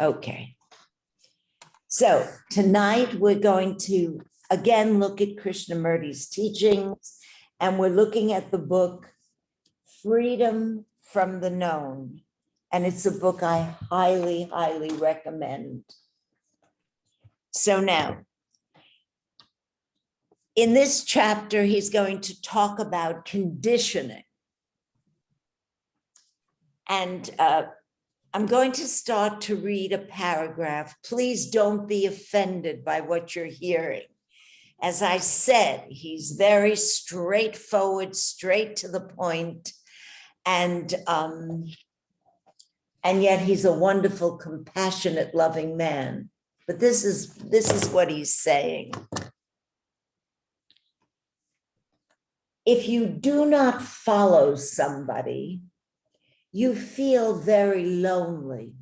Okay. So tonight we're going to again look at Krishnamurti's teachings, and we're looking at the book Freedom from the Known. And it's a book I highly, highly recommend. So now, in this chapter, he's going to talk about conditioning. And I'm going to start to read a paragraph. Please don't be offended by what you're hearing. As I said, he's very straightforward, straight to the point, and yet he's a wonderful, compassionate, loving man. But this is what he's saying. If you do not follow somebody, you feel very lonely.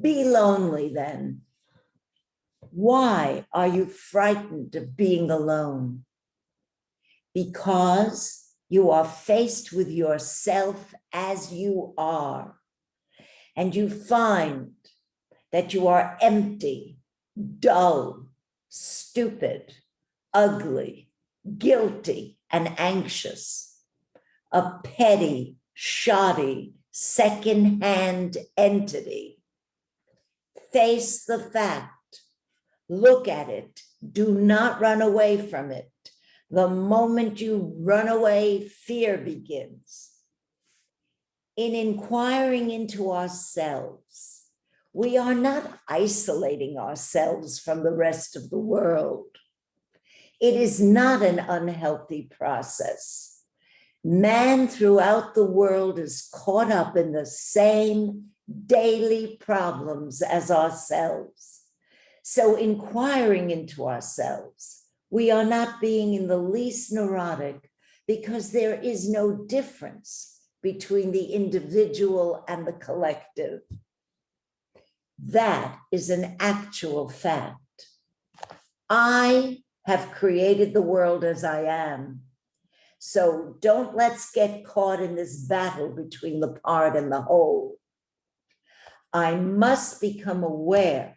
Be lonely then. Why are you frightened of being alone? Because you are faced with yourself as you are, and you find that you are empty, dull, stupid, ugly, guilty, and anxious, a petty, shoddy, second-hand entity. Face the fact, look at it, do not run away from it. The moment you run away, fear begins. In inquiring into ourselves, we are not isolating ourselves from the rest of the world. It is not an unhealthy process. Man throughout the world is caught up in the same daily problems as ourselves. So inquiring into ourselves, we are not being in the least neurotic, because there is no difference between the individual and the collective. That is an actual fact. I have created the world as I am. So let's get caught in this battle between the part and the whole. I must become aware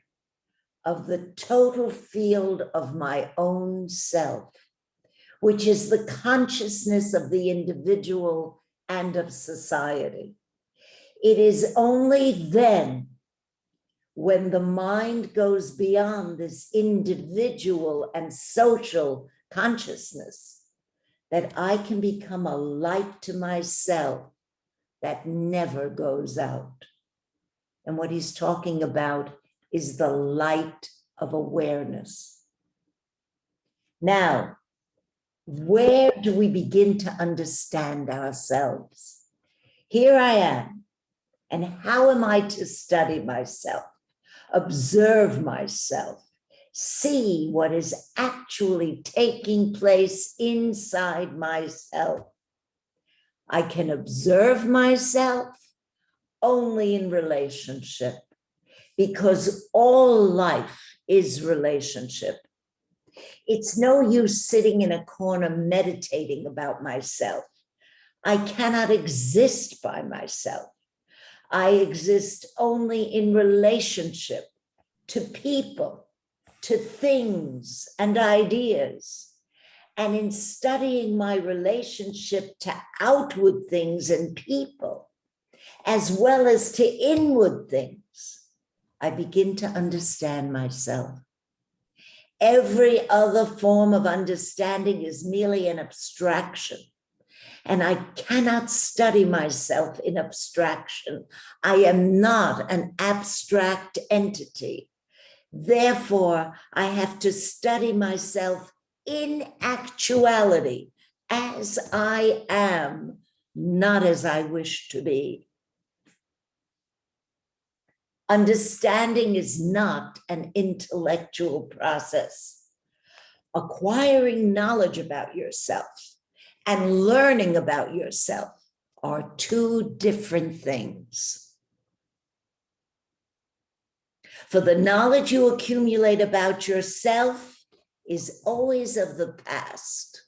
of the total field of my own self, which is the consciousness of the individual and of society. It is only then, when the mind goes beyond this individual and social consciousness, that I can become a light to myself that never goes out. And what he's talking about is the light of awareness. Now, where do we begin to understand ourselves? Here I am, and how am I to study myself, observe myself, see what is actually taking place inside myself? I can observe myself only in relationship, because all life is relationship. It's no use sitting in a corner meditating about myself. I cannot exist by myself. I exist only in relationship to people, to things and ideas. And in studying my relationship to outward things and people, as well as to inward things, I begin to understand myself. Every other form of understanding is merely an abstraction. And I cannot study myself in abstraction. I am not an abstract entity. Therefore, I have to study myself in actuality, as I am, not as I wish to be. Understanding is not an intellectual process. Acquiring knowledge about yourself and learning about yourself are two different things. For the knowledge you accumulate about yourself is always of the past,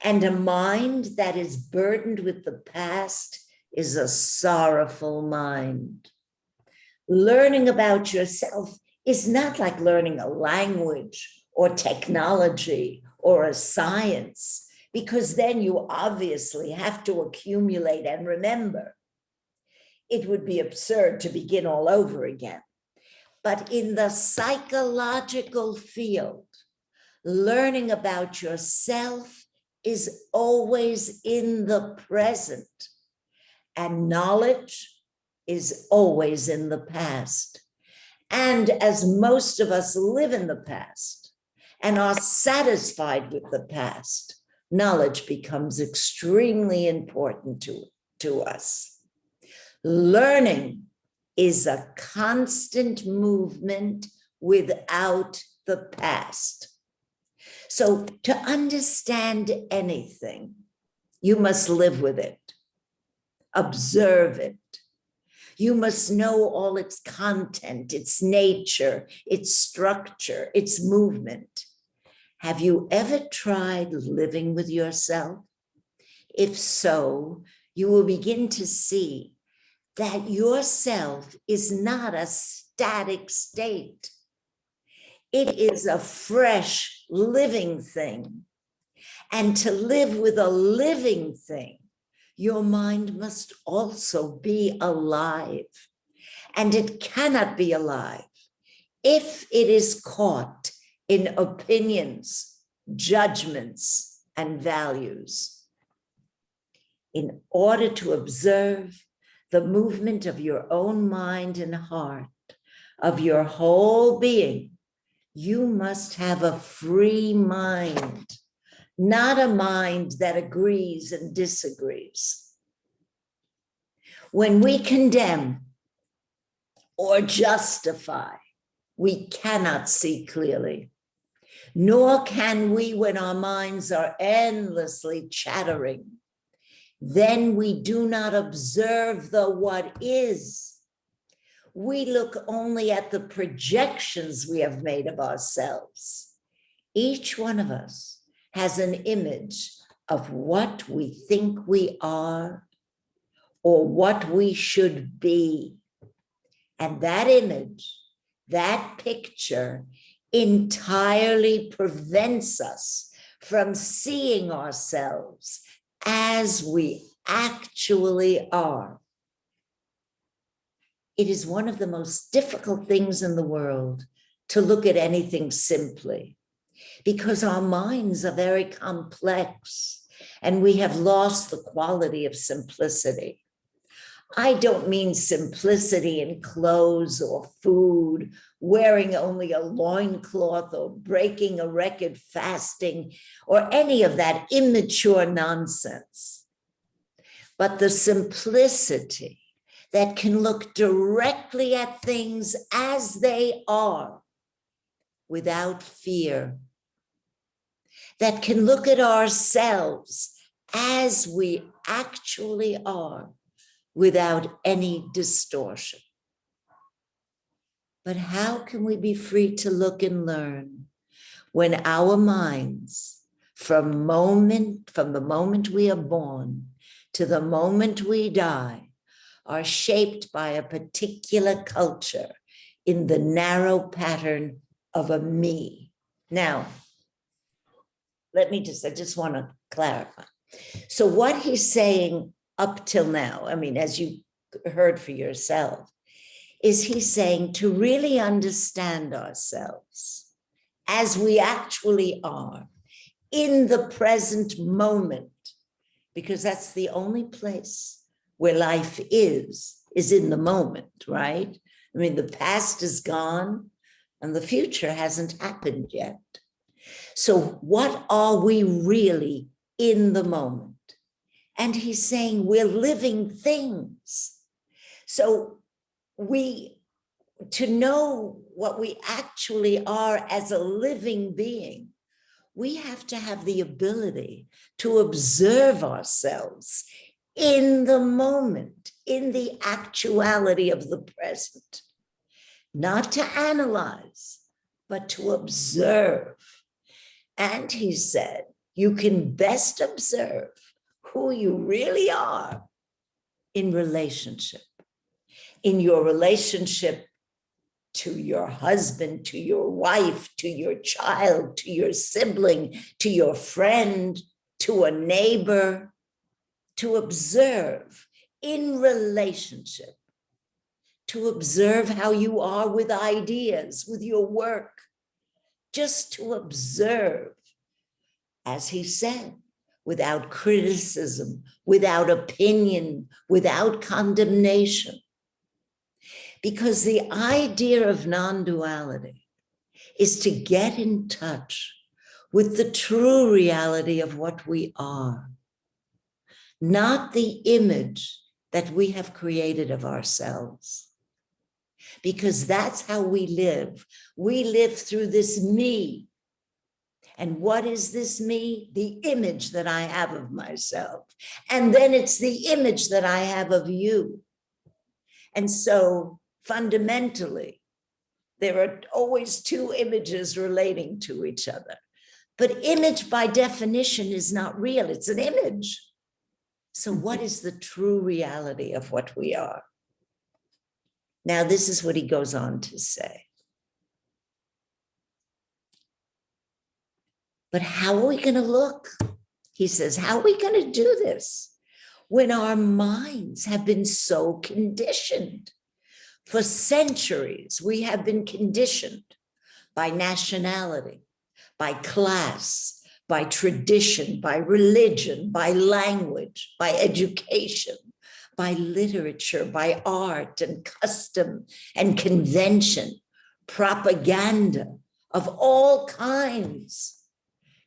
and a mind that is burdened with the past is a sorrowful mind. Learning about yourself is not like learning a language or technology or a science, because then you obviously have to accumulate and remember. It would be absurd to begin all over again. But in the psychological field, learning about yourself is always in the present, and knowledge is always in the past. And as most of us live in the past and are satisfied with the past, knowledge becomes extremely important to us. Learning is a constant movement without the past. So to understand anything, you must live with it, observe it. You must know all its content, its nature, its structure, its movement. Have you ever tried living with yourself? If so, you will begin to see that yourself is not a static state. It is a fresh, living thing. And to live with a living thing, your mind must also be alive. And it cannot be alive if it is caught in opinions, judgments, and values. In order to observe the movement of your own mind and heart, of your whole being, you must have a free mind, not a mind that agrees and disagrees. When we condemn or justify, we cannot see clearly, nor can we when our minds are endlessly chattering. Then we do not observe the what is. We look only at the projections we have made of ourselves. Each one of us has an image of what we think we are or what we should be. And that image, that picture, entirely prevents us from seeing ourselves as we actually are. It is one of the most difficult things in the world to look at anything simply, because our minds are very complex and we have lost the quality of simplicity. I don't mean simplicity in clothes or food, wearing only a loincloth or breaking a record fasting or any of that immature nonsense, but the simplicity that can look directly at things as they are without fear, that can look at ourselves as we actually are without any distortion. But how can we be free to look and learn when our minds, from the moment we are born to the moment we die, are shaped by a particular culture in the narrow pattern of a me? Now, I just want to clarify. So what he's saying up till now, I mean, as you heard for yourself, is he's saying to really understand ourselves as we actually are in the present moment, because that's the only place where life is in the moment, right? I mean, the past is gone and the future hasn't happened yet. So what are we really in the moment? And he's saying we're living things. So to know what we actually are as a living being, we have to have the ability to observe ourselves in the moment, in the actuality of the present, not to analyze, but to observe. And he said, you can best observe who you really are in relationship. in your relationship to your husband, to your wife, to your child, to your sibling, to your friend, to a neighbor, to observe in relationship, to observe how you are with ideas, with your work, just to observe, as he said, without criticism, without opinion, without condemnation. Because the idea of non-duality is to get in touch with the true reality of what we are, not the image that we have created of ourselves. Because that's how we live. We live through this me. And what is this me? The image that I have of myself. And then it's the image that I have of you. And so fundamentally, there are always two images relating to each other. But image by definition is not real. It's an image. So what is the true reality of what we are? Now, this is what he goes on to say. But how are we going to look? He says, how are we going to do this when our minds have been so conditioned? For centuries, we have been conditioned by nationality, by class, by tradition, by religion, by language, by education, by literature, by art and custom and convention, propaganda of all kinds,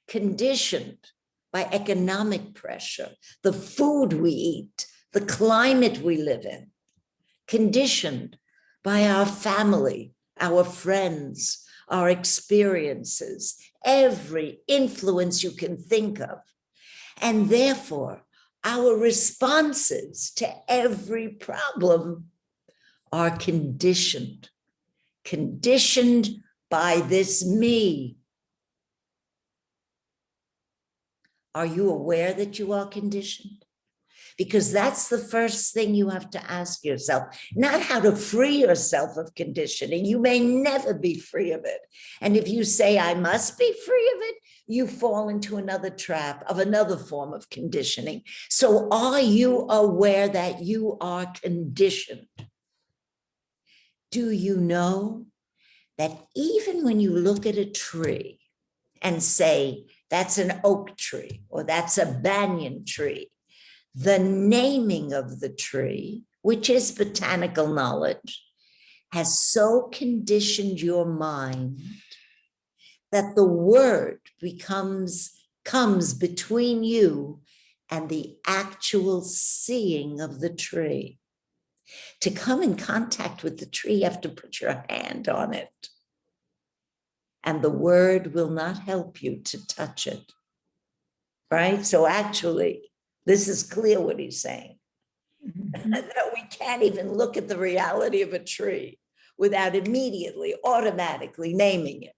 conditioned by economic pressure, the food we eat, the climate we live in, conditioned by our family, our friends, our experiences, every influence you can think of. And therefore, our responses to every problem are conditioned by this me. Are you aware that you are conditioned? Because that's the first thing you have to ask yourself, not how to free yourself of conditioning. You may never be free of it. And if you say, I must be free of it, you fall into another trap of another form of conditioning. So are you aware that you are conditioned? Do you know that even when you look at a tree and say, that's an oak tree, or that's a banyan tree, the naming of the tree, which is botanical knowledge, has so conditioned your mind that the word comes between you and the actual seeing of the tree. To come in contact with the tree, you have to put your hand on it. And the word will not help you to touch it, right? So actually, this is clear what he's saying, that we can't even look at the reality of a tree without immediately, automatically naming it,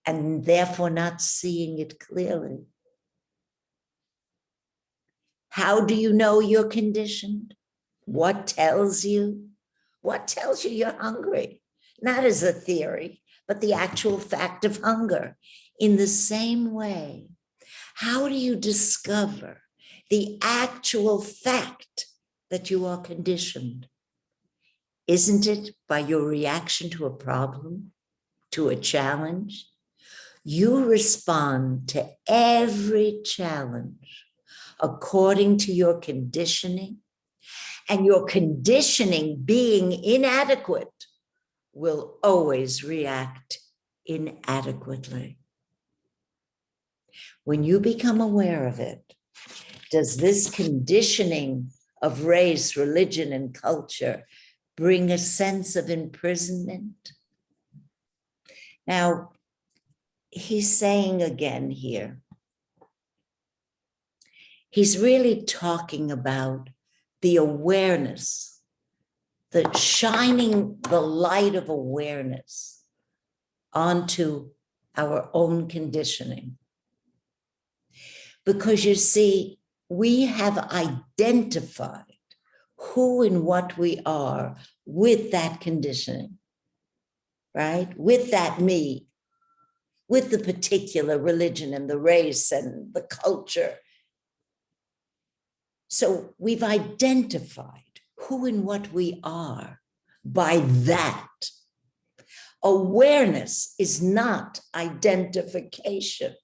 and therefore not seeing it clearly. How do you know you're conditioned? What tells you? What tells you you're hungry? Not as a theory, but the actual fact of hunger. In the same way, how do you discover the actual fact that you are conditioned? Isn't it by your reaction to a problem, to a challenge? You respond to every challenge according to your conditioning, and your conditioning being inadequate will always react inadequately. When you become aware of it, does this conditioning of race, religion, and culture bring a sense of imprisonment? Now, he's saying again here, he's really talking about the awareness, the shining the light of awareness onto our own conditioning. Because you see, we have identified who and what we are with that conditioning, right? With that me, with the particular religion and the race and the culture. So we've identified who and what we are by that. Awareness is not identification.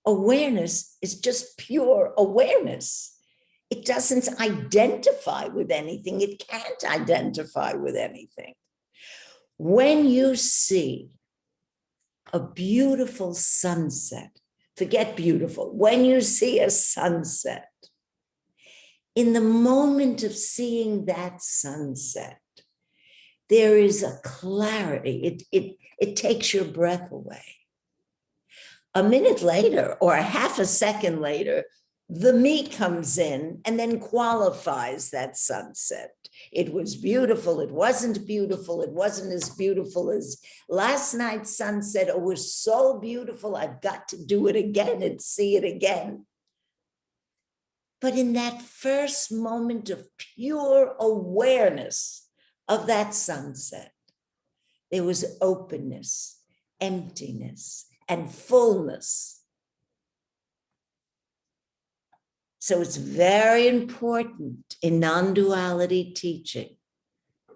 Awareness is just pure awareness. It doesn't identify with anything. It can't identify with anything. When you see a beautiful sunset, forget beautiful, when you see a sunset, in the moment of seeing that sunset, there is a clarity. It takes your breath away. A minute later, or a half a second later, the me comes in and then qualifies that sunset. It was beautiful. It wasn't beautiful. It wasn't as beautiful as last night's sunset. It was so beautiful. I've got to do it again and see it again. But in that first moment of pure awareness of that sunset, there was openness, emptiness, and fullness. So it's very important in non-duality teaching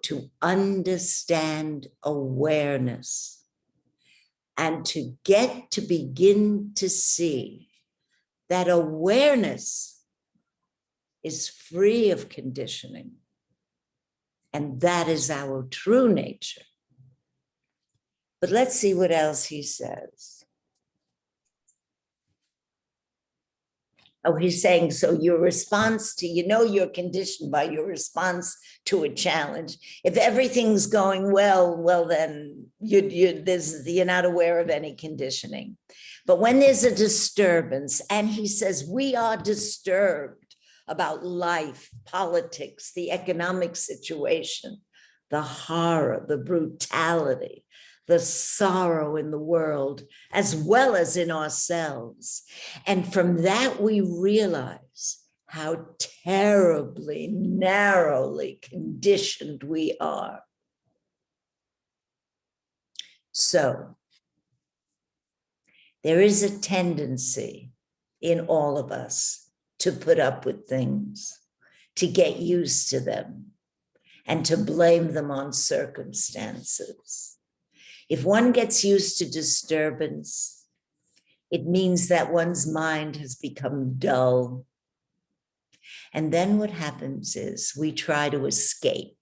to understand awareness and to get to begin to see that awareness is free of conditioning. And that is our true nature. But let's see what else he says. Oh, he's saying, so your response to, you're conditioned by your response to a challenge. If everything's going well, then you're not aware of any conditioning. But when there's a disturbance, and he says, we are disturbed about life, politics, the economic situation, the horror, the brutality, the sorrow in the world, as well as in ourselves. And from that, we realize how terribly, narrowly conditioned we are. So, there is a tendency in all of us to put up with things, to get used to them, and to blame them on circumstances. If one gets used to disturbance, it means that one's mind has become dull. And then what happens is we try to escape.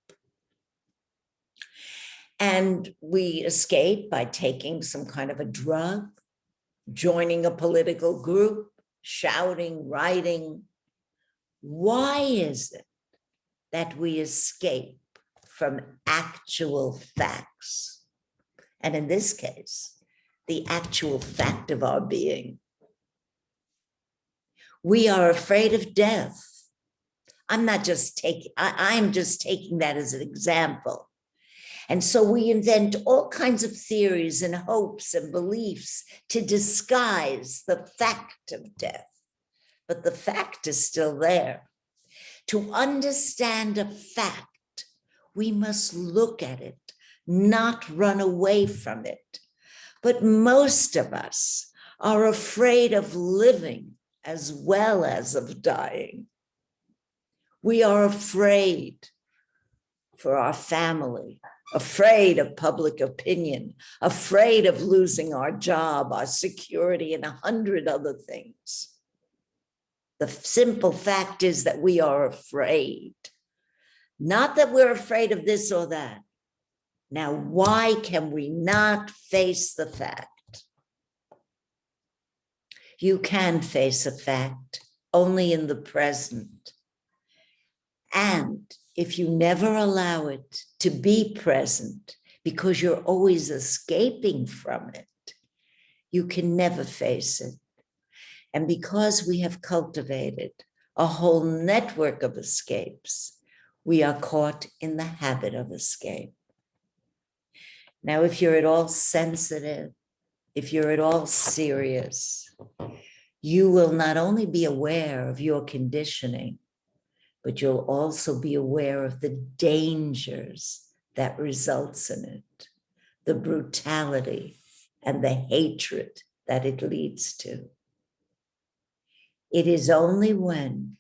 And we escape by taking some kind of a drug, joining a political group, shouting, writing. Why is it that we escape from actual facts? And in this case, the actual fact of our being. We are afraid of death. I'm just taking that as an example. And so we invent all kinds of theories and hopes and beliefs to disguise the fact of death. But the fact is still there. To understand a fact, we must look at it, not run away from it. But most of us are afraid of living as well as of dying. We are afraid for our family, afraid of public opinion, afraid of losing our job, our security, and 100 other things. The simple fact is that we are afraid. Not that we're afraid of this or that. Now, why can we not face the fact? You can face a fact only in the present. And if you never allow it to be present, because you're always escaping from it, you can never face it. And because we have cultivated a whole network of escapes, we are caught in the habit of escape. Now, if you're at all sensitive, if you're at all serious, you will not only be aware of your conditioning, but you'll also be aware of the dangers that results in it, the brutality and the hatred that it leads to. It is only when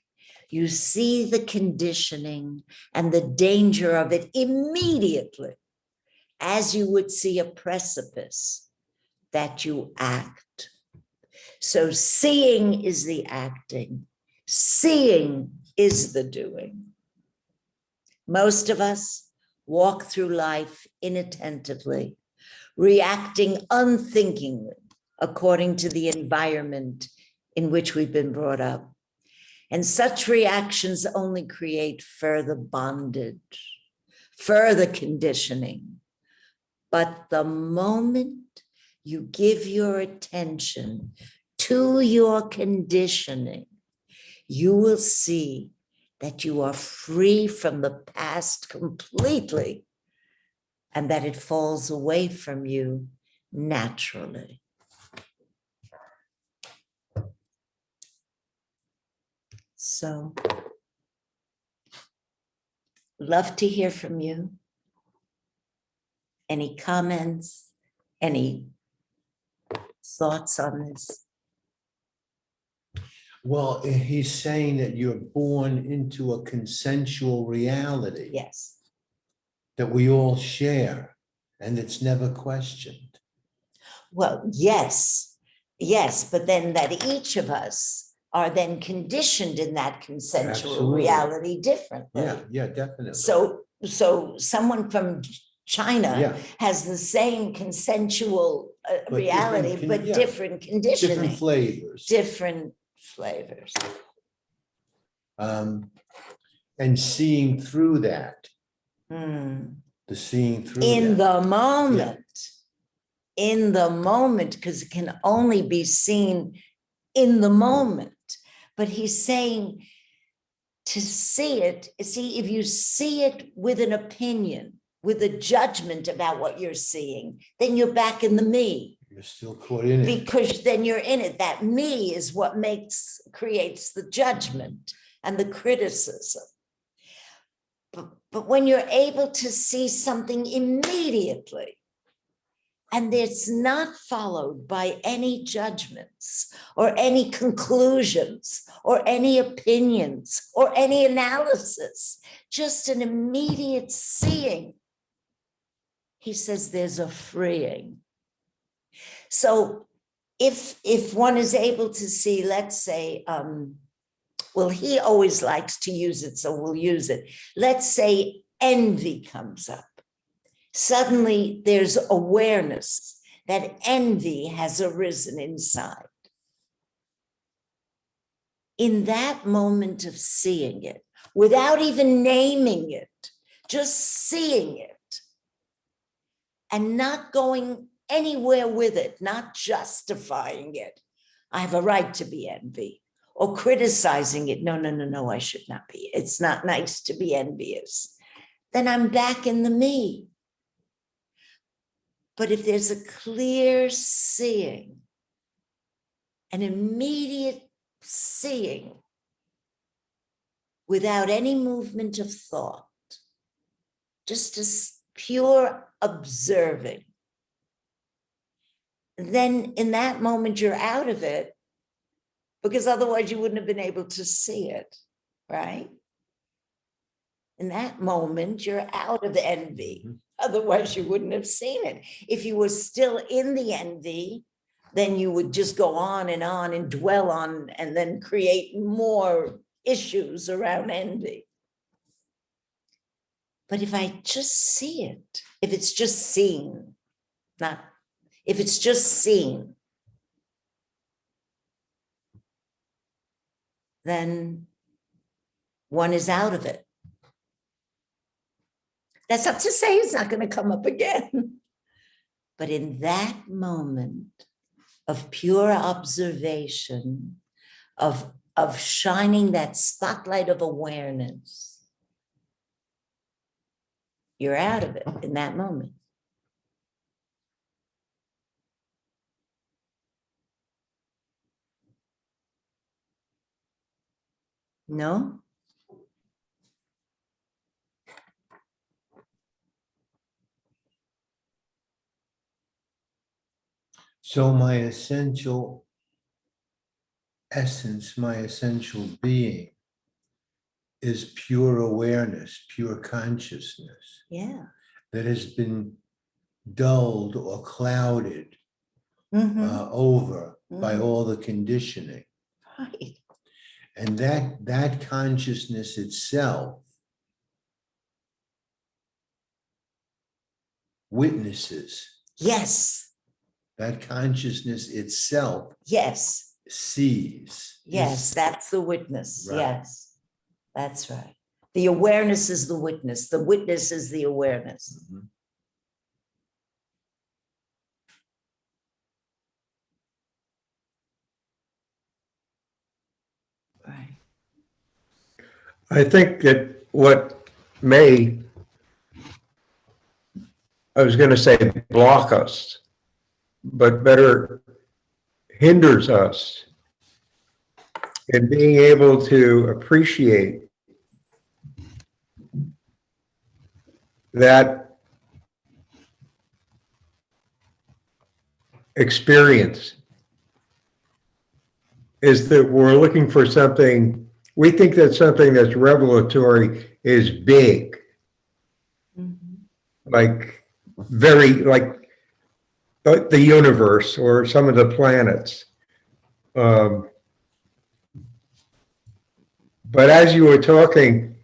you see the conditioning and the danger of it immediately, as you would see a precipice, that you act. So seeing is the acting, seeing is the doing. Most of us walk through life inattentively, reacting unthinkingly according to the environment in which we've been brought up. And such reactions only create further bondage, further conditioning. But the moment you give your attention to your conditioning, you will see that you are free from the past completely and that it falls away from you naturally. So, love to hear from you. Any comments, any thoughts on this? Well, he's saying that you're born into a consensual reality. Yes. That we all share, and it's never questioned. Well, yes, but then that each of us are then conditioned in that consensual Absolutely. Reality differently. Yeah, definitely. So someone from China Yeah. has the same consensual But reality, but different conditioning. Different flavors. Different flavors. And seeing through that. The seeing through in that. the moment. In the moment, because it can only be seen in the moment. But he's saying to see it, see, if you see it with an opinion, with a judgment about what you're seeing, then you're back in the me. You're still caught in it. Because then you're in it. That me is what creates the judgment and the criticism. But when you're able to see something immediately, and it's not followed by any judgments or any conclusions or any opinions or any analysis, just an immediate seeing. He says there's a freeing. So if one is able to see, let's say, well, he always likes to use it, so we'll use it. Let's say envy comes up. Suddenly there's awareness that envy has arisen inside. In that moment of seeing it, without even naming it, just seeing it and not going anywhere with it, not justifying it. I have a right to be envy, or criticizing it. No, I should not be. It's not nice to be envious. Then I'm back in the me. But if there's a clear seeing, an immediate seeing without any movement of thought, just a pure observing, then in that moment you're out of it, because otherwise you wouldn't have been able to see it, right? In that moment, you're out of the envy. Otherwise, you wouldn't have seen it. If you were still in the envy, then you would just go on and dwell on, and then create more issues around envy. But if I just see it, if it's just seen, if it's just seen, then one is out of it. That's not to say it's not going to come up again. But in that moment of pure observation, of shining that spotlight of awareness, you're out of it in that moment. No? So my essential essence, my essential being is pure awareness, pure consciousness Yeah. that has been dulled or clouded Mhm. over by Mhm. all the conditioning. Right. And that consciousness itself witnesses. Yes. That consciousness itself Yes. sees. Yes. That's the witness. Right. Yes. That's right. The awareness is the witness. The witness is the awareness. Mhm. Right. I think that what may, I was going to say block us, but better hinders us in being able to appreciate that experience is that we're looking for something, we think that something that's revelatory is big, Mhm. like very, like the universe or some of the planets. Um, but as you were talking,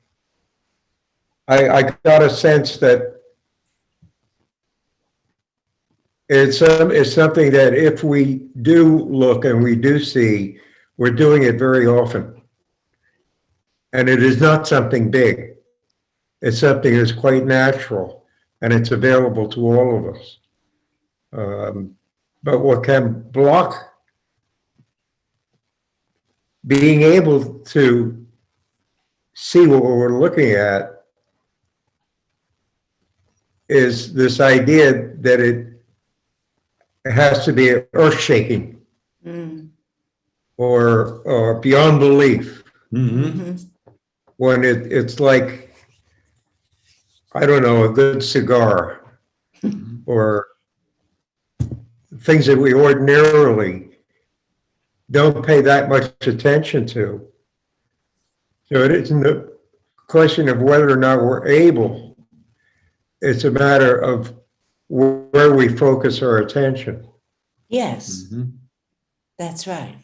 I got a sense that it's something that if we do look and we do see, we're doing it very often. And it is not something big. It's something that's quite natural and it's available to all of us. But what can block being able to see what we're looking at is this idea that it has to be earth shaking Mm. or beyond belief. Mhm. When it's like, I don't know, a good cigar or things that we ordinarily don't pay that much attention to. So it isn't a question of whether or not we're able. It's a matter of where we focus our attention. Yes, Mhm. that's right.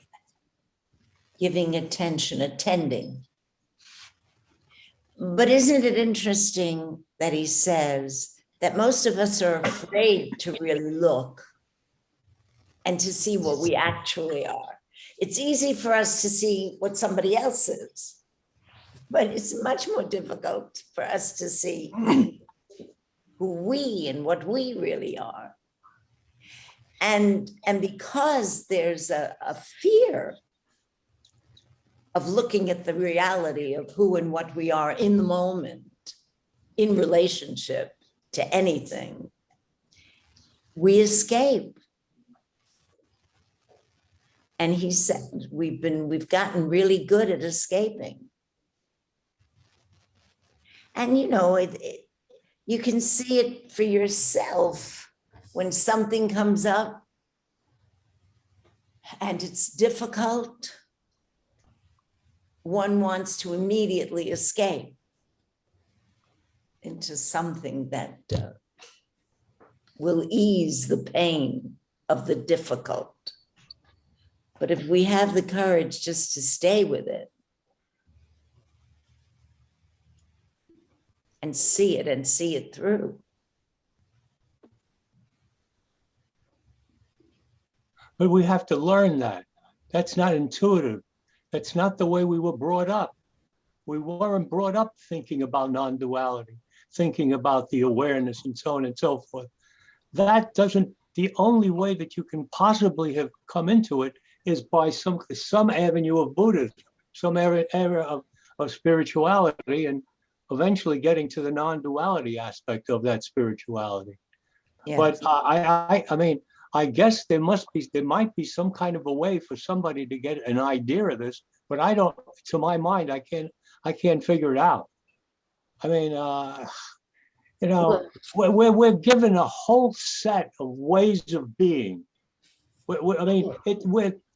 Giving attention, attending. But isn't it interesting that he says that most of us are afraid to really look and to see what we actually are? It's easy for us to see what somebody else is, but it's much more difficult for us to see who we and what we really are. And because there's a fear of looking at the reality of who and what we are in the moment, in relationship to anything, we escape. And he said, we've gotten really good at escaping. And you can see it for yourself when something comes up and it's difficult. One wants to immediately escape into something that will ease the pain of the difficult. But if we have the courage just to stay with it and see it through. But we have to learn that. That's not intuitive. That's not the way we were brought up. We weren't brought up thinking about non-duality, thinking about the awareness and so on and so forth. That doesn't, the only way that you can possibly have come into it is by some avenue of Buddhism, some area of spirituality, and eventually getting to the non-duality aspect of that spirituality. Yes. But I mean, I guess there might be some kind of a way for somebody to get an idea of this, but I don't, to my mind, I can't figure it out. I mean, we're given a whole set of ways of being I mean,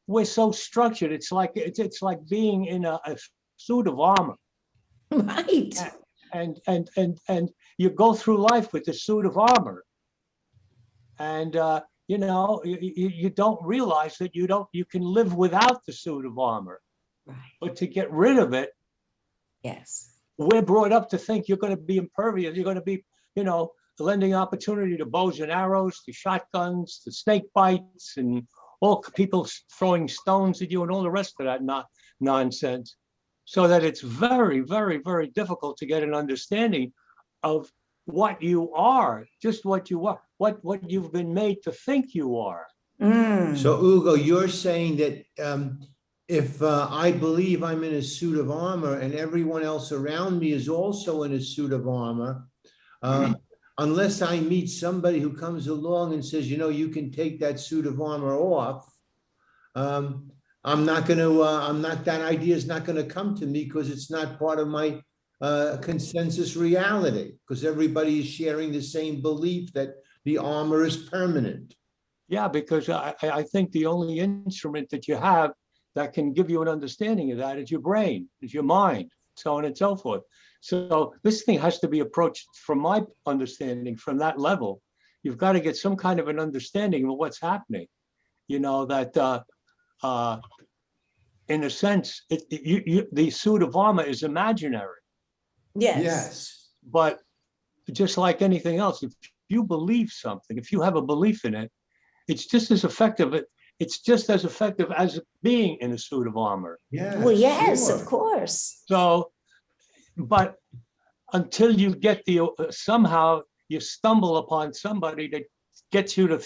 we're so structured. It's like being in a suit of armor, Right. and you go through life with the suit of armor, and you know, you don't realize that you can live without the suit of armor. Right. But to get rid of it, Yes. we're brought up to think you're going to be impervious. You're going to be, you know, lending opportunity to bows and arrows, to shotguns, to snake bites, and all people throwing stones at you, and all the rest of that nonsense. So that it's very, very, very difficult to get an understanding of what you are, just what you are, what you've been made to think you are. So Ugo, you're saying that if I believe I'm in a suit of armor and everyone else around me is also in a suit of armor, unless I meet somebody who comes along and says, you know, you can take that suit of armor off, that idea is not going to come to me because it's not part of my consensus reality, because everybody is sharing the same belief that the armor is permanent. Yeah, because I think the only instrument that you have that can give you an understanding of that is your brain, is your mind, so on and so forth. So this thing has to be approached, from my understanding, from that level. You've got to get some kind of an understanding of what's happening. You know, that in a sense, the suit of armor is imaginary. Yes. Yes. But just like anything else, if you believe something, if you have a belief in it, it's just as effective. It's just as effective as being in a suit of armor. Yeah. Well, yes, sure. of course. So, but until you get somehow you stumble upon somebody that gets you to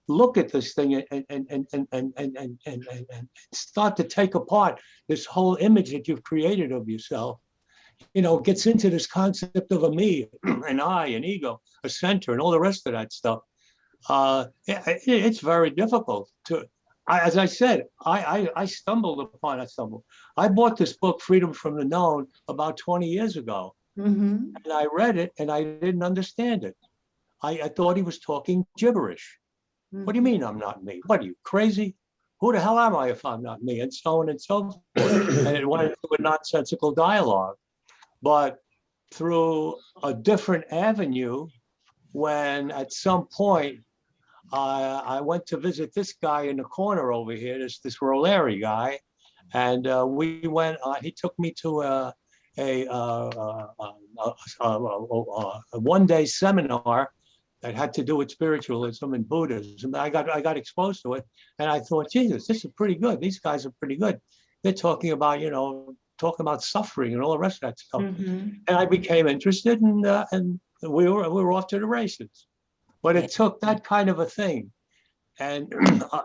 look at this thing and start to take apart this whole image that you've created of yourself, you know, gets into this concept of a me, an I, an ego, a center, and all the rest of that stuff. It's very difficult to, as I said, I stumbled upon it. I bought this book, Freedom from the Known, about 20 years ago. Mm-hmm. And I read it and I didn't understand it. I thought he was talking gibberish. Mm-hmm. What do you mean I'm not me? What, are you crazy? Who the hell am I if I'm not me? And so on and so forth. And it went into a nonsensical dialogue. But through a different avenue, when at some point I went to visit this guy in the corner over here, this Roleri guy, and we went. He took me to a one-day seminar that had to do with spiritualism and Buddhism. I got exposed to it, and I thought, Jesus, this is pretty good. These guys are pretty good. They're talking about, you know, suffering and all the rest of that stuff. Mm-hmm. And I became interested, and we were off to the races. But it took that kind of a thing. And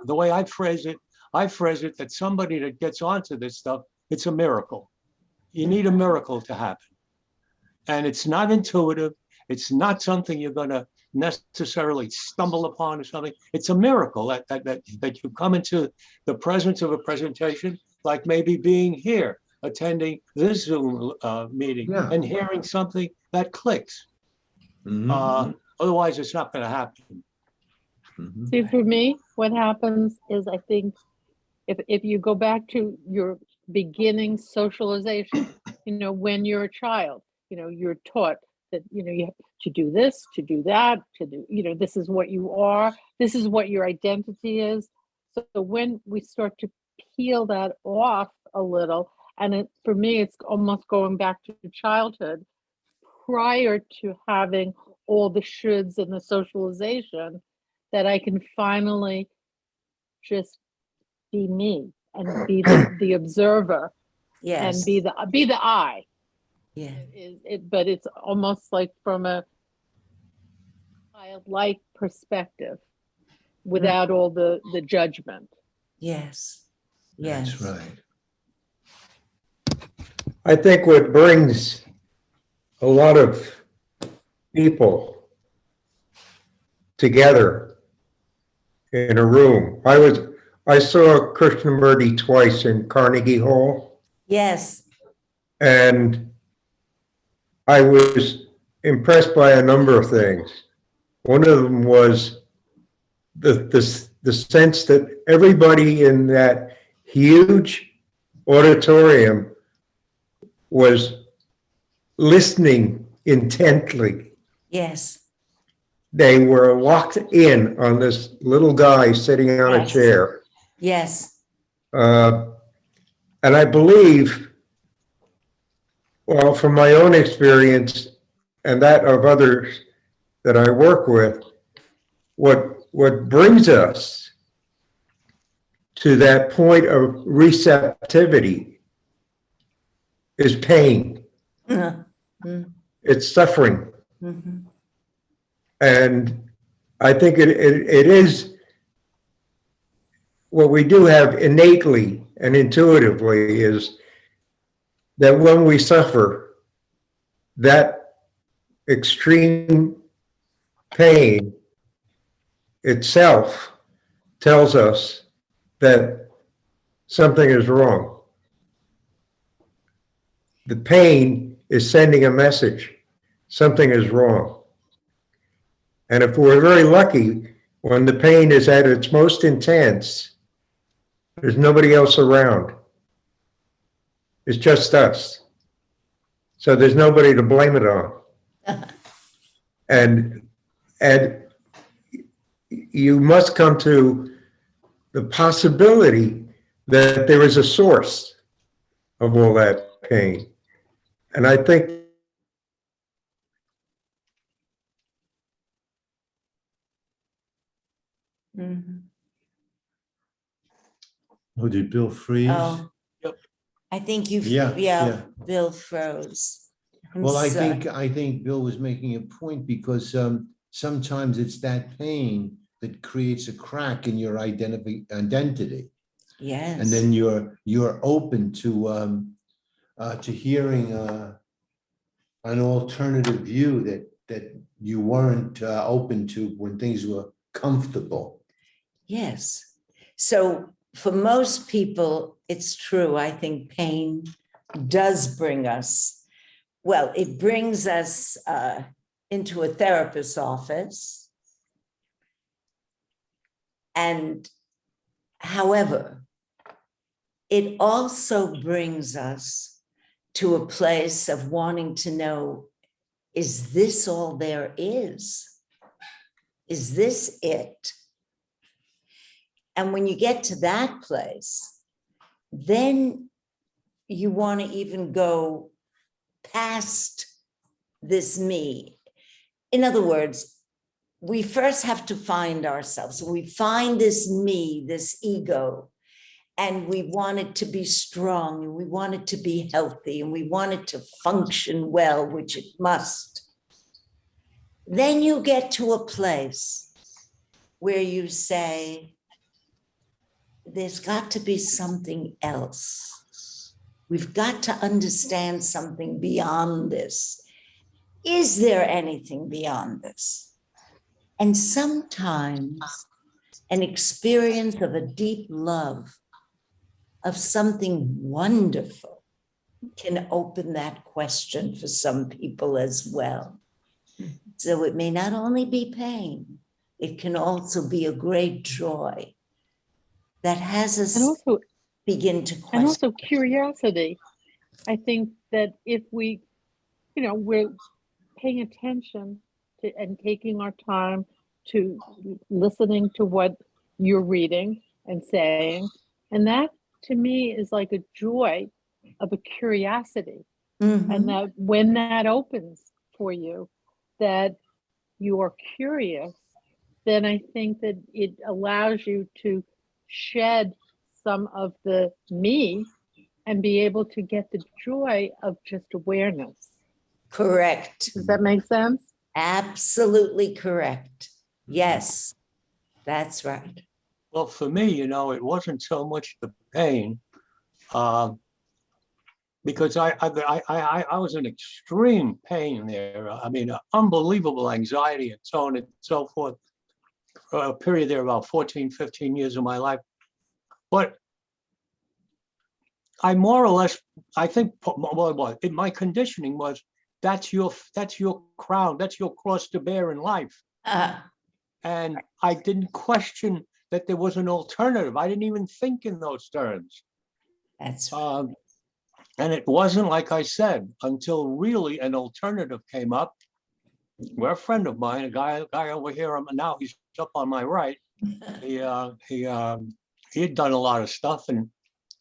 the way I phrase it that somebody that gets onto this stuff, it's a miracle. You need a miracle to happen. And it's not intuitive. It's not something you're going to necessarily stumble upon or something. It's a miracle that you come into the presence of a presentation, like maybe being here, attending this Zoom meeting, and hearing something that clicks. Mm-hmm. Otherwise, it's not going to happen. Mm-hmm. See, for me, what happens is, I think if you go back to your beginning socialization, you know, when you're a child, you know, you're taught that, you know, you have to do this, to do that, to do, you know, this is what you are, this is what your identity is. So when we start to peel that off a little, and for me, it's almost going back to childhood, prior to having all the shoulds and the socialization, that I can finally just be me and be the observer, Yes. and be the I. Yeah. But it's almost like from a childlike perspective, without all the judgment. Yes. Yes. That's right. I think what brings a lot of people together in a room. I saw Krishnamurti twice in Carnegie Hall, Yes. and I was impressed by a number of things. One of them was the the sense that everybody in that huge auditorium was listening intently. Yes. They were locked in on this little guy sitting on a Yes. chair. Yes. And I believe, well, from my own experience and that of others that I work with, what brings us to that point of receptivity is pain. Mm-hmm. It's suffering. Mm-hmm. And I think it is what we do have innately and intuitively is that when we suffer, that extreme pain itself tells us that something is wrong. The pain is sending a message. Something is wrong. And if we're very lucky, when the pain is at its most intense, there's nobody else around. It's just us. So there's nobody to blame it on. And you must come to the possibility that there is a source of all that pain. And I think Mm-hmm. Oh, did Bill freeze? Oh, Yep. I think you've, Yeah. Bill froze. I'm Well, I sorry. think Bill was making a point because sometimes it's that pain that creates a crack in your identity. Yes. And then you're open to hearing an alternative view that you weren't open to when things were comfortable. Yes. So for most people, it's true. I think pain does bring us, well, it brings us into a therapist's office. And however, it also brings us to a place of wanting to know, is this all there is? Is this it? And when you get to that place, then you want to even go past this me. In other words, we first have to find ourselves. We find this me, this ego, and we want it to be strong, and we want it to be healthy, and we want it to function well, which it must. Then you get to a place where you say, there's got to be something else. We've got to understand something beyond this. Is there anything beyond this? And sometimes an experience of a deep love, of something wonderful, can open that question for some people as well. So it may not only be pain, it can also be a great joy that has us And also, begin to question. and also curiosity. I think that if we, we're paying attention to and taking our time to listening to what you're reading and saying, and that to me is like a joy of a curiosity. Mhm. And that when that opens for you, that you are curious, then I think that it allows you to shed some of the me and be able to get the joy of just awareness. Correct. Does that make sense? Absolutely correct. Yes, that's right. Well, for me, it wasn't so much the pain, because I was in extreme pain there. I mean, unbelievable anxiety and so on and so forth. For a period there, about 14, 15 years of my life. But I more or less, I think, my conditioning was, that's your crown, that's your cross to bear in life. And I didn't question that there was an alternative. I didn't even think in those terms. That's right. And it wasn't, like I said, until really an alternative came up, where a friend of mine, a guy over here, now he's up on my right, he had done a lot of stuff and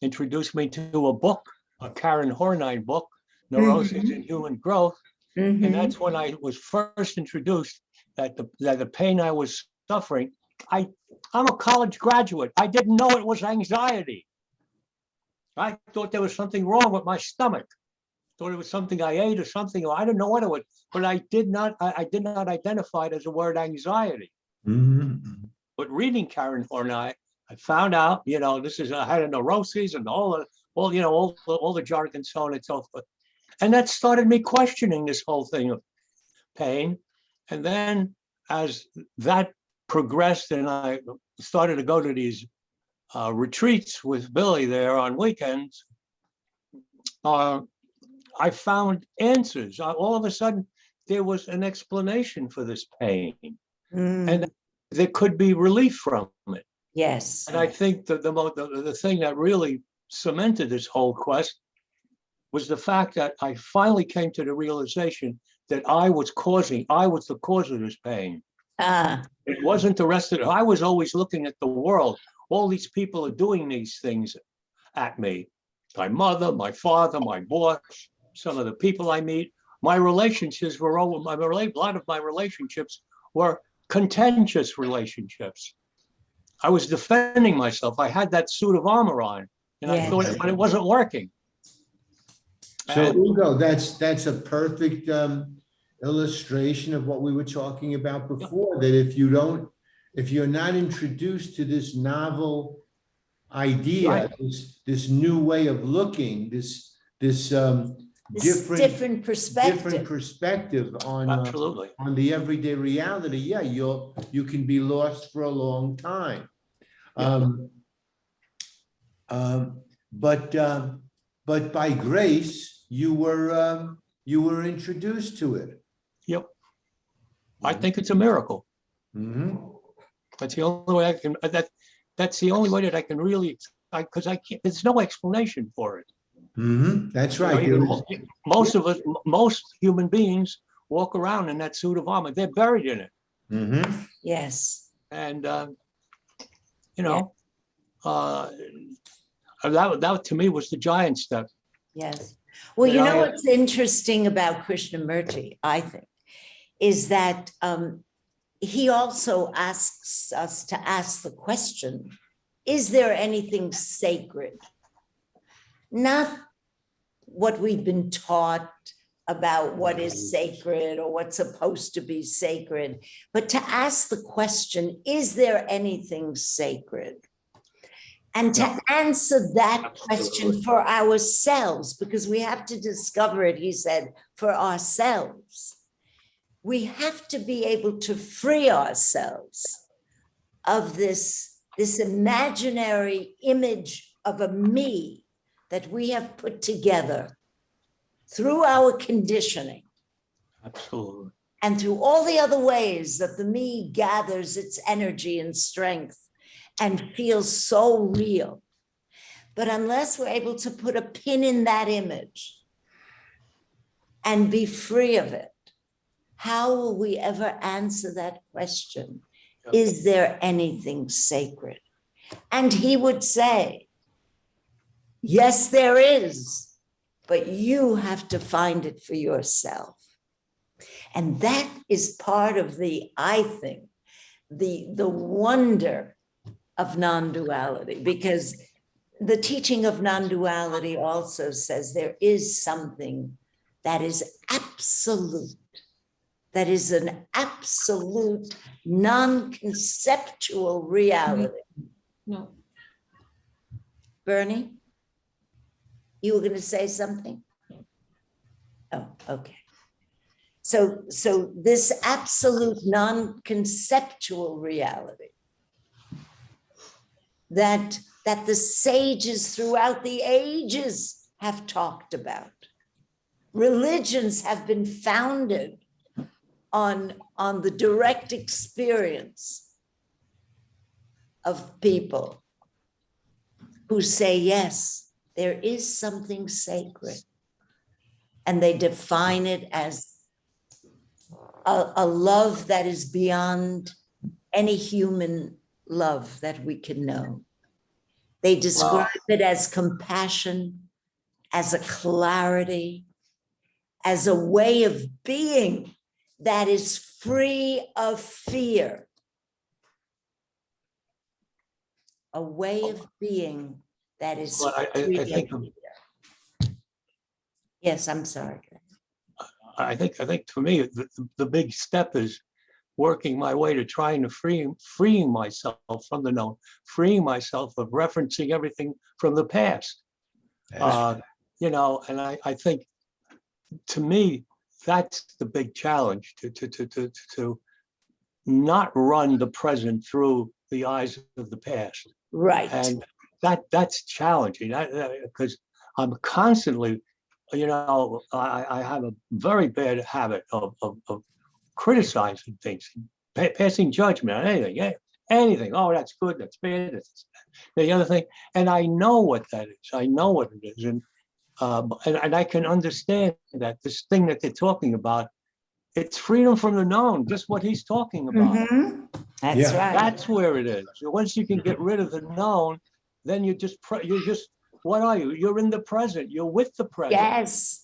introduced me to a book, a Karen Hornine book, Neurosis and Human Growth. Mhm. And that's when I was first introduced that the pain I was suffering, I'm a college graduate. I didn't know it was anxiety. I thought there was something wrong with my stomach. Thought it was something I ate or something. I didn't know what it was, but I did not identify it as the word anxiety. Mhm. But reading Karen Hornine, I found out, I had a neuroses and all the jargon, so on and so forth. And that started me questioning this whole thing of pain. And then as that progressed and I started to go to these retreats with Billy there on weekends, I found answers. All of a sudden, there was an explanation for this pain. And there could be relief from it. Yes. And I think that the thing that really cemented this whole quest was the fact that I finally came to the realization that I was the cause of this pain. It wasn't the rest of it. I was always looking at the world. All these people are doing these things at me. My mother, my father, my boss, some of the people I meet. My relationships were a lot of my relationships were contentious relationships. I was defending myself. I had that suit of armor on, and I thought, but it wasn't working. So Ugo, that's a perfect illustration of what we were talking about before, that if you're not introduced to this novel idea, Right. this new way of looking, this different perspective on Absolutely. on the everyday reality, you can be lost for a long time. But by grace, you were introduced to it. Yep. I think it's a miracle. That's the only way I can. That's the only way that I can really, because I can't. There's no explanation for it. That's right. Most human beings walk around in that suit of armor. They're buried in it. Yes. And that to me was the giant step. Yes. Well, you know what's interesting about Krishnamurti, I think, is that he also asks us to ask the question, is there anything sacred? Not what we've been taught about what is sacred or what's supposed to be sacred, but to ask the question, is there anything sacred? And to answer that question for ourselves, because we have to discover it, he said, for ourselves. We have to be able to free ourselves of this imaginary image of a me that we have put together through our conditioning. Absolutely. And through all the other ways that the me gathers its energy and strength and feels so real. But unless we're able to put a pin in that image and be free of it, how will we ever answer that question? Is there anything sacred? And he would say, yes, there is, but you have to find it for yourself. And that is part of I think, the wonder of non-duality, because the teaching of non-duality also says there is something that is absolute, that is an absolute non-conceptual reality. No. Bernie, you were going to say something? Oh, okay. So this absolute non-conceptual reality that the sages throughout the ages have talked about. Religions have been founded on the direct experience of people who say, yes, there is something sacred. And they define it as a love that is beyond any human love that we can know. They describe it as compassion, as a clarity, as a way of being that is free of fear. A way of being that is Well, free I of think fear. Yes, I'm sorry. I think for me the big step is working my way to trying to freeing myself from the known, freeing myself of referencing everything from the past. You know, and I think to me that's the big challenge to not run the present through the eyes of the past. Right. And that's challenging because I'm constantly, you know, I have a very bad habit of criticizing things, passing judgment on anything. Yeah, anything. Oh, that's good. That's bad. That's the other thing. And I know what that is. I know what it is. And I can understand that this thing that they're talking about, it's freedom from the known, just what he's talking about. Mhm. That's Yeah. right. That's where it is. So once you can get rid of the known, then you're just, what are you? You're in the present. You're with the present. Yes.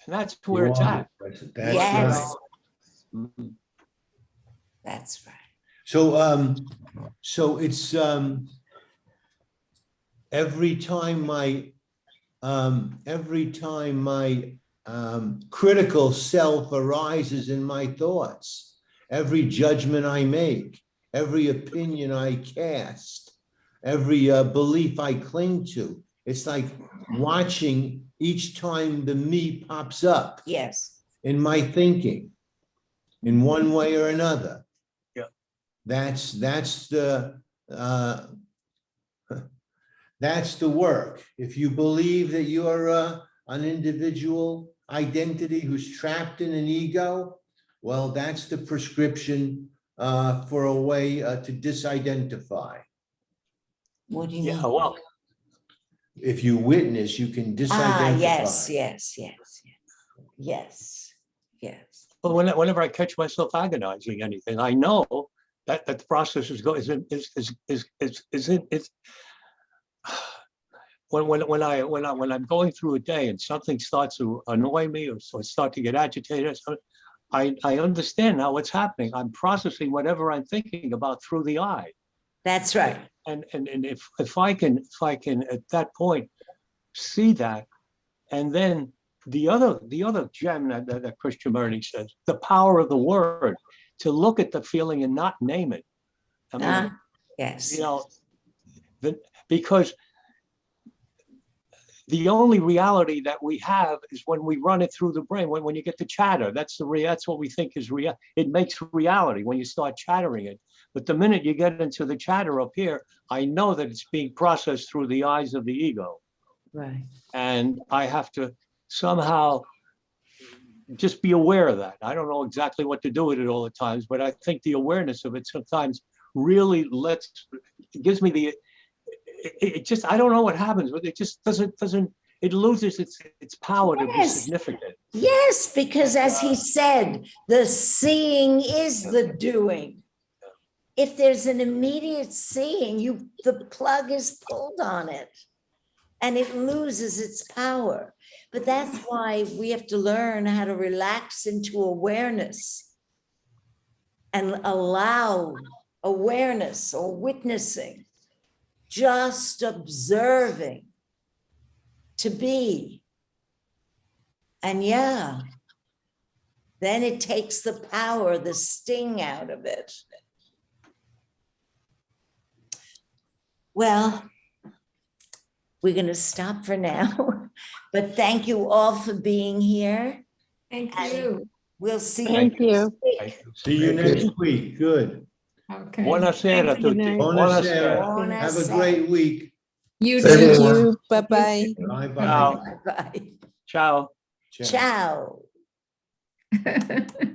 And that's where it's at. That's Yes. right. Mhm. That's right. So it's every time my critical self arises in my thoughts, every judgment I make, every opinion I cast, every belief I cling to, it's like watching each time the me pops up Yes. in my thinking in one way or another. Yeah. That's the that's the work. If you believe that you are an individual identity who's trapped in an ego, well, that's the prescription for a way to disidentify. What do you Yeah, mean? well, If you witness, you can disidentify. Yes, yes, yes, yes, yes. but whenever I catch myself agonizing anything, I know that the process is going is when I'm going through a day and something starts to annoy me or start to get agitated, I understand now what's happening. I'm processing whatever I'm thinking about through the eye. That's right. And if I can at that point see that, and then the other gem that Krishnamurti says, the power of the word, to look at the feeling and not name it. I mean, Yes. you know, because the only reality that we have is when we run it through the brain. When you get the chatter, that's what we think is real. It makes reality when you start chattering it. But the minute you get into the chatter up here, I know that it's being processed through the eyes of the ego. Right. And I have to somehow just be aware of that. I don't know exactly what to do with it all the times, but I think the awareness of it sometimes really gives me it just, I don't know what happens, but it just doesn't, it loses its power to be Yes. significant. Yes, because as he said, the seeing is the doing. If there's an immediate seeing, the plug is pulled on it and it loses its power. But that's why we have to learn how to relax into awareness and allow awareness or witnessing, just observing, to be. And yeah, then it takes the power, the sting out of it. Well, we're going to stop for now, but thank you all for being here. Thank And you. we'll see you Thank you. next week. Thank you. See you next week. Good. Okay. Buonasera a Good tutti. night. Buonasera. Buonasera. Have a great week. You Thank too. you. Bye-bye. Bye-bye. Ciao. Bye. Ciao. Ciao. Ciao.